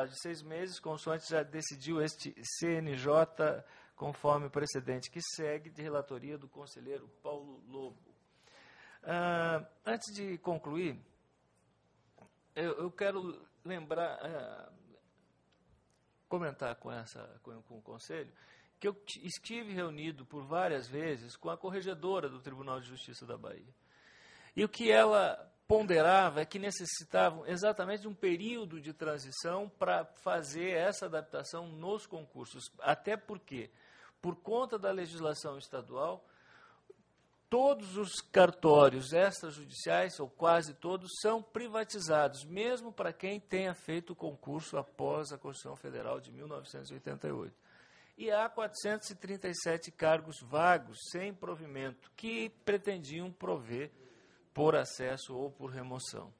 de 6 meses, consoante já decidiu este CNJ, conforme o precedente que segue, de relatoria do conselheiro Paulo Lobo. Antes de concluir, eu quero lembrar, comentar com o Conselho, que eu estive reunido por várias vezes com a corregedora do Tribunal de Justiça da Bahia. E o que ela ponderava é que necessitavam exatamente de um período de transição para fazer essa adaptação nos concursos. Até porque, por conta da legislação estadual, todos os cartórios extrajudiciais, ou quase todos, são privatizados, mesmo para quem tenha feito o concurso após a Constituição Federal de 1988. E há 437 cargos vagos, sem provimento, que pretendiam prover por acesso ou por remoção.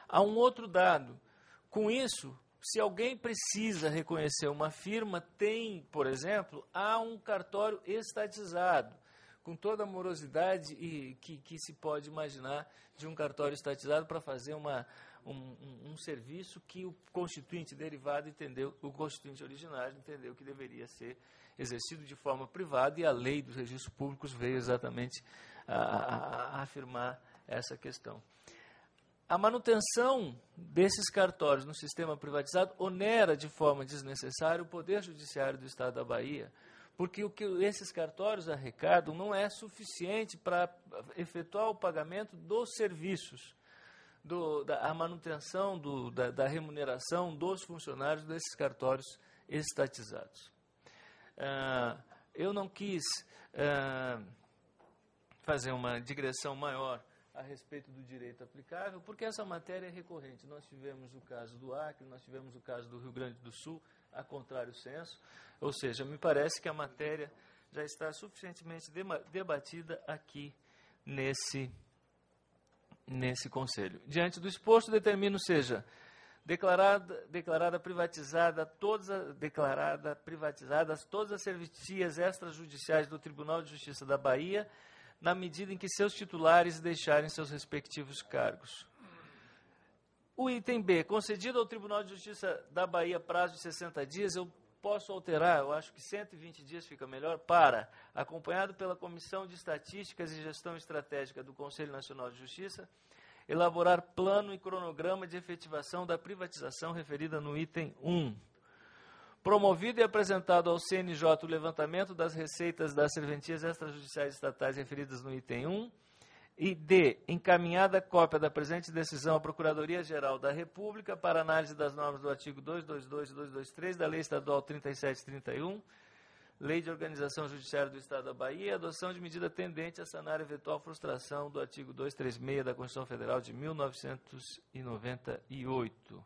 Há um outro dado. Com isso, se alguém precisa reconhecer uma firma, tem, por exemplo, há um cartório estatizado, com toda a morosidade que se pode imaginar de um cartório estatizado para fazer um serviço que o constituinte derivado entendeu, o constituinte originário entendeu que deveria ser exercido de forma privada, e a lei dos registros públicos veio exatamente a afirmar essa questão. A manutenção desses cartórios no sistema privatizado onera de forma desnecessária o Poder Judiciário do Estado da Bahia, porque o que esses cartórios arrecadam não é suficiente para efetuar o pagamento dos serviços, a manutenção da remuneração dos funcionários desses cartórios estatizados. Eu não quis fazer uma digressão maior a respeito do direito aplicável, porque essa matéria é recorrente. Nós tivemos o caso do Acre, nós tivemos o caso do Rio Grande do Sul, a contrário senso, ou seja, me parece que a matéria já está suficientemente debatida aqui nesse Conselho. Diante do exposto, determino seja declarada privatizadas todas as serventias extrajudiciais do Tribunal de Justiça da Bahia, na medida em que seus titulares deixarem seus respectivos cargos. O item B, concedido ao Tribunal de Justiça da Bahia prazo de 60 dias, eu posso alterar, eu acho que 120 dias fica melhor, para, acompanhado pela Comissão de Estatísticas e Gestão Estratégica do Conselho Nacional de Justiça, elaborar plano e cronograma de efetivação da privatização referida no item 1. Promovido e apresentado ao CNJ o levantamento das receitas das serventias extrajudiciais estatais referidas no item 1, e D, encaminhada cópia da presente decisão à Procuradoria-Geral da República para análise das normas do artigo 222 e 223 da Lei Estadual 3731, Lei de Organização Judiciária do Estado da Bahia, e adoção de medida tendente a sanar eventual frustração do artigo 236 da Constituição Federal de 1998.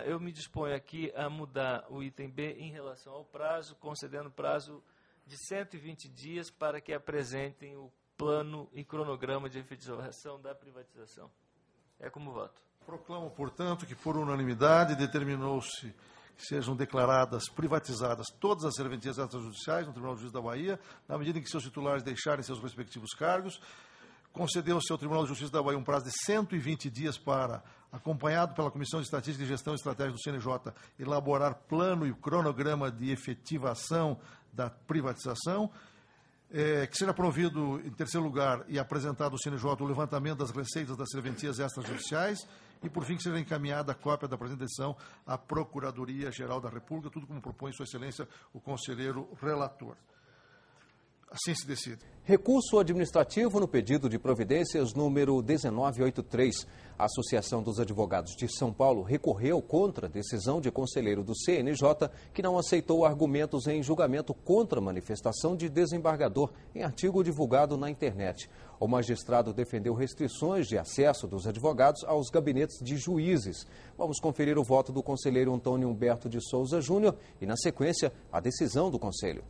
Eu me disponho aqui a mudar o item B em relação ao prazo, concedendo prazo de 120 dias para que apresentem o plano e cronograma de efetivação da privatização. É como voto. Proclamo, portanto, que por unanimidade determinou-se que sejam declaradas privatizadas todas as serventias extrajudiciais no Tribunal de Justiça da Bahia, na medida em que seus titulares deixarem seus respectivos cargos. Concedeu-se ao Tribunal de Justiça da Bahia um prazo de 120 dias para, acompanhado pela Comissão de Estatística e Gestão Estratégica do CNJ, elaborar plano e cronograma de efetivação da privatização, que seja promovido, em terceiro lugar, e apresentado ao CNJ o levantamento das receitas das serventias extrajudiciais, e, por fim, que seja encaminhada a cópia da presente decisão à Procuradoria-Geral da República, tudo como propõe Sua Excelência o conselheiro relator. Assim se decide. Recurso administrativo no pedido de providências número 1983. A Associação dos Advogados de São Paulo recorreu contra a decisão de conselheiro do CNJ que não aceitou argumentos em julgamento contra a manifestação de desembargador em artigo divulgado na internet. O magistrado defendeu restrições de acesso dos advogados aos gabinetes de juízes. Vamos conferir o voto do conselheiro Antônio Humberto de Souza Júnior e, na sequência, a decisão do Conselho.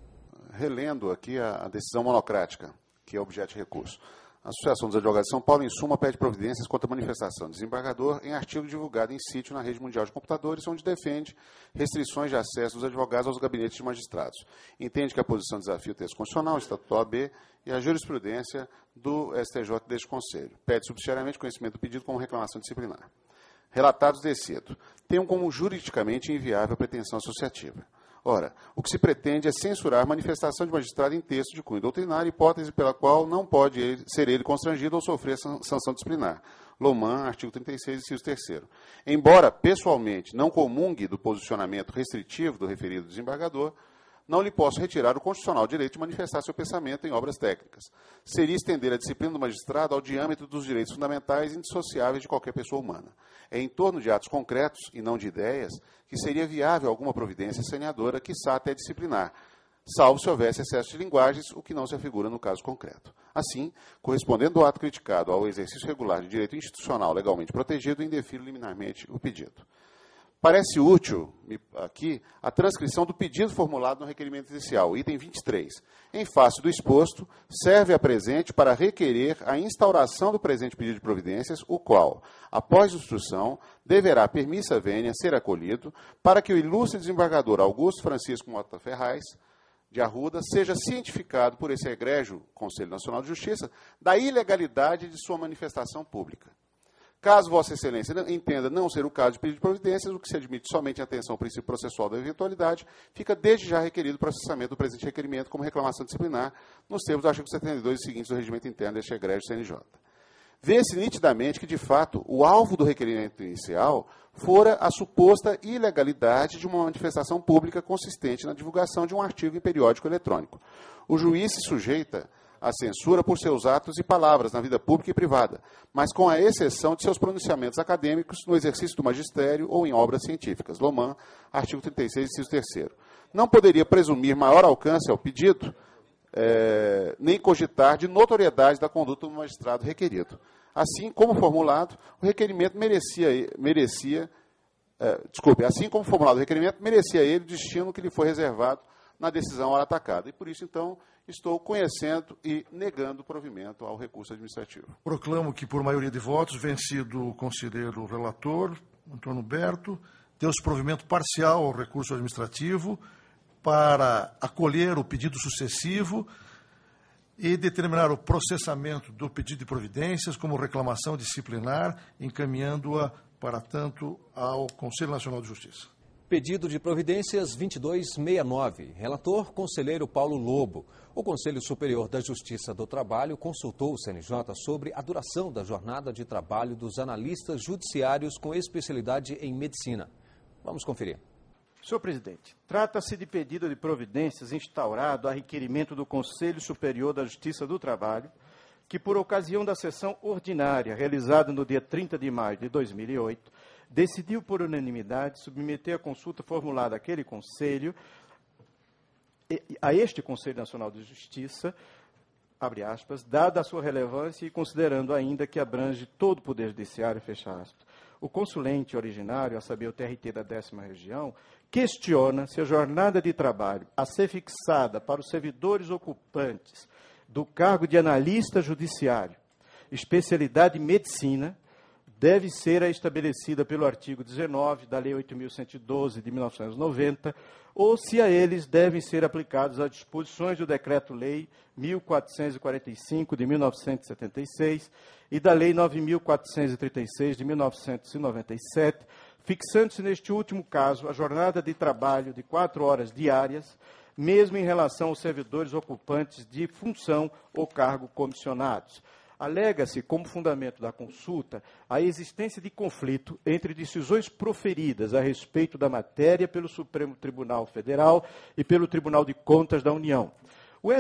Relendo aqui a decisão monocrática, que é objeto de recurso. A Associação dos Advogados de São Paulo, em suma, pede providências contra a manifestação do desembargador em artigo divulgado em sítio na rede mundial de computadores, onde defende restrições de acesso dos advogados aos gabinetes de magistrados. Entende que a posição desafia o texto constitucional, o Estatuto da OAB e a jurisprudência do STJ deste Conselho. Pede subsidiariamente conhecimento do pedido como reclamação disciplinar. relatados decido, tenham como juridicamente inviável a pretensão associativa. Ora, o que se pretende é censurar a manifestação de magistrado em texto de cunho doutrinário, hipótese pela qual não pode ser ele constrangido ou sofrer sanção disciplinar. Loman, artigo 36, inciso 3º. Embora, pessoalmente, não comungue do posicionamento restritivo do referido desembargador, não lhe posso retirar o constitucional direito de manifestar seu pensamento em obras técnicas. Seria estender a disciplina do magistrado ao diâmetro dos direitos fundamentais indissociáveis de qualquer pessoa humana. É em torno de atos concretos, e não de ideias, que seria viável alguma providência saneadora, quiçá até disciplinar, salvo se houvesse excesso de linguagens, o que não se afigura no caso concreto. Assim, correspondendo o ato criticado ao exercício regular de direito institucional legalmente protegido, indefiro liminarmente o pedido. Parece útil, aqui, a transcrição do pedido formulado no requerimento inicial, item 23. Em face do exposto, serve a presente para requerer a instauração do presente pedido de providências, o qual, após instrução, deverá, permissa vênia, ser acolhido, para que o ilustre desembargador Augusto Francisco Mota Ferraz, de Arruda, seja cientificado por esse egrégio Conselho Nacional de Justiça da ilegalidade de sua manifestação pública. Caso Vossa Excelência entenda não ser o caso de pedido de providências, o que se admite somente em atenção ao princípio processual da eventualidade, fica desde já requerido o processamento do presente requerimento como reclamação disciplinar, nos termos do artigo 72 e seguintes do regimento interno deste egrégio CNJ. Vê-se nitidamente que, de fato, o alvo do requerimento inicial fora a suposta ilegalidade de uma manifestação pública consistente na divulgação de um artigo em periódico eletrônico. O juiz se sujeita à censura por seus atos e palavras na vida pública e privada, mas com a exceção de seus pronunciamentos acadêmicos no exercício do magistério ou em obras científicas. Loman, artigo 36, inciso 3º. Não poderia presumir maior alcance ao pedido, nem cogitar de notoriedade da conduta do magistrado requerido. Assim como formulado, o requerimento merecia ele o destino que lhe foi reservado na decisão ora atacada. E por isso, então, estou conhecendo e negando o provimento ao recurso administrativo. Proclamo que, por maioria de votos, vencido o conselheiro relator, Antônio Berto, deu-se provimento parcial ao recurso administrativo para acolher o pedido sucessivo e determinar o processamento do pedido de providências como reclamação disciplinar, encaminhando-a, para tanto, ao Conselho Nacional de Justiça. Pedido de providências 2269. Relator, conselheiro Paulo Lobo. O Conselho Superior da Justiça do Trabalho consultou o CNJ sobre a duração da jornada de trabalho dos analistas judiciários com especialidade em medicina. Vamos conferir. Senhor presidente, trata-se de pedido de providências instaurado a requerimento do Conselho Superior da Justiça do Trabalho, que, por ocasião da sessão ordinária realizada no dia 30 de maio de 2008, decidiu por unanimidade submeter a consulta formulada àquele Conselho, a este Conselho Nacional de Justiça, abre aspas, dada a sua relevância e considerando ainda que abrange todo o Poder Judiciário, fecha aspas. O consulente originário, a saber, o TRT da 10ª Região, questiona se a jornada de trabalho a ser fixada para os servidores ocupantes do cargo de analista judiciário, especialidade medicina, deve ser a estabelecida pelo artigo 19 da Lei 8.112 de 1990, ou se a eles devem ser aplicadas as disposições do Decreto-Lei 1445 de 1976 e da Lei 9.436 de 1997, fixando-se neste último caso a jornada de trabalho de 4 horas diárias, mesmo em relação aos servidores ocupantes de função ou cargo comissionados. Alega-se, como fundamento da consulta, a existência de conflito entre decisões proferidas a respeito da matéria pelo Supremo Tribunal Federal e pelo Tribunal de Contas da União. O